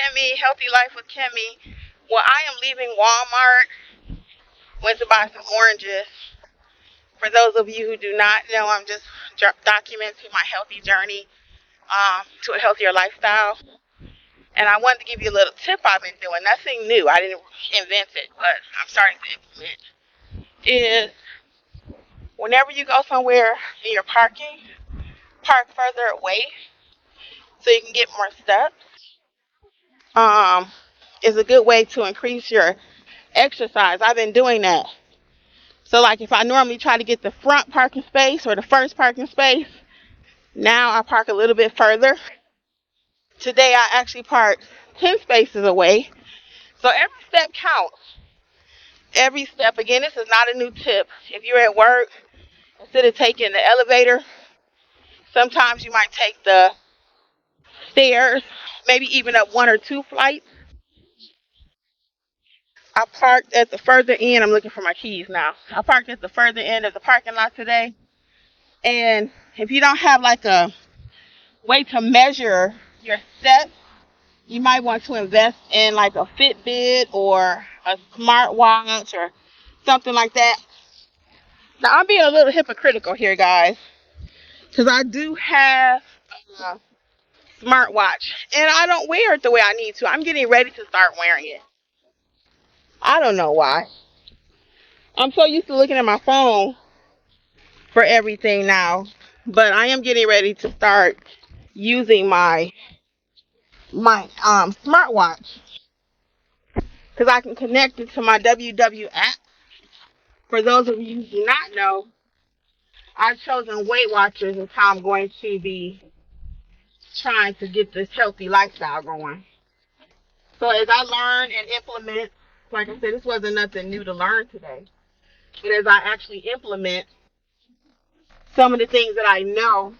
Kimmi, Healthy Life with Kimmi. Well, I am leaving Walmart. Went to buy some oranges. For those of you who do not know, I'm just documenting my healthy journey to a healthier lifestyle. And I wanted to give you a little tip I've been doing. Nothing new. I didn't invent it, but I'm starting to implement. Is whenever you go somewhere and you're parking, park further away so you can get more steps. Is a good way to increase your exercise. I've been doing that. So like if I normally try to get the front parking space or the first parking space, now I park a little bit further. Today I actually parked 10 spaces away. So every step counts. Every step. Again, this is not a new tip. If you're at work, instead of taking the elevator, sometimes you might take the stairs, maybe even up one or two flights. I parked at the further end. I'm looking for my keys now. I parked at the further end of the parking lot today. And if you don't have like a way to measure your steps, you might want to invest in like a Fitbit or a smartwatch or something like that. Now, I'm being a little hypocritical here, guys, because I do have a smartwatch and I don't wear it the way I need to. I'm getting ready to start wearing it. I don't know why. I'm so used to looking at my phone for everything now, but I am getting ready to start using my smartwatch because I can connect it to my WW app. For those of you who do not know, I've chosen Weight Watchers as how I'm going to be trying to get this healthy lifestyle going. So as I learn and implement, like I said, this wasn't nothing new to learn today, but as I actually implement some of the things that I know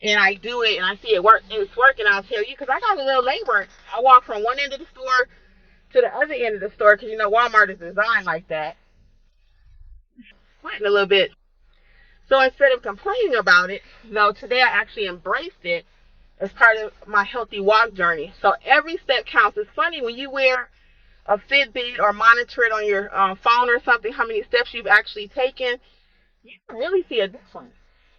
and I do it and I see it work, and it's working, I'll tell you, because I got a little labor. I walk from one end of the store to the other end of the store because, you know, Walmart is designed like that. Sweating a little bit. So instead of complaining about it, though, today I actually embraced it as part of my healthy walk journey. So every step counts. It's funny when you wear a Fitbit or monitor it on your phone or something, how many steps you've actually taken, you can really see a difference.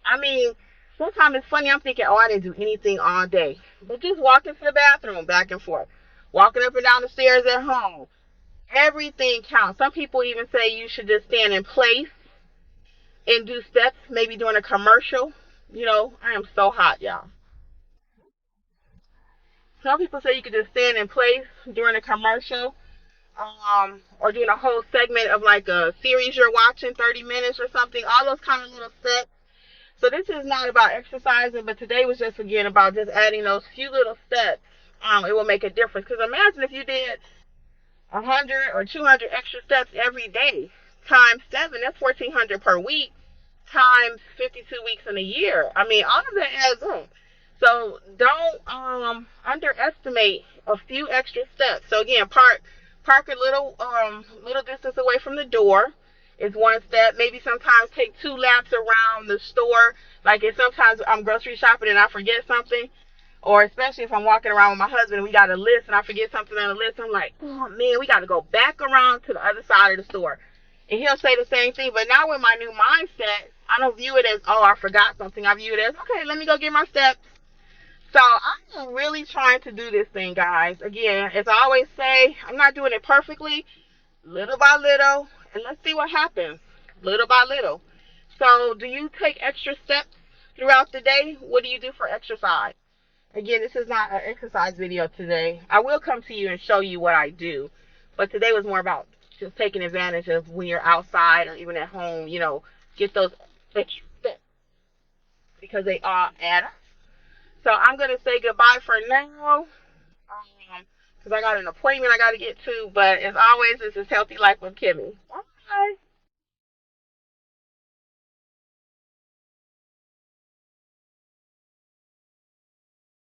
I mean, sometimes it's funny, I'm thinking, oh, I didn't do anything all day. But just walking to the bathroom back and forth, walking up and down the stairs at home, everything counts. Some people even say you should just stand in place and do steps, maybe during a commercial. You know, I am so hot, y'all. Some people say you could just stand in place during a commercial, or doing a whole segment of like a series you're watching, 30 minutes or something, all those kind of little steps. So this is not about exercising, but today was just again about just adding those few little steps. It will make a difference. Because imagine if you did 100 or 200 extra steps every day times 7, that's 1,400 per week times 52 weeks in a year. I mean, all of that adds up. So don't underestimate a few extra steps. So again, park a little distance away from the door is one step. Maybe sometimes take 2 laps around the store. Like if sometimes I'm grocery shopping and I forget something, or especially if I'm walking around with my husband and we got a list and I forget something on the list, I'm like, oh man, we got to go back around to the other side of the store. And he'll say the same thing. But now with my new mindset, I don't view it as, oh, I forgot something. I view it as, okay, let me go get my steps. So I'm really trying to do this thing, guys. Again, as I always say, I'm not doing it perfectly, little by little, and let's see what happens, little by little. So do you take extra steps throughout the day? What do you do for exercise? Again, this is not an exercise video today. I will come to you and show you what I do, but today was more about just taking advantage of when you're outside or even at home, you know, get those extra steps because they all add up. So I'm going to say goodbye for now because I got an appointment I got to get to. But as always, this is Healthy Life with Kimmi. Bye.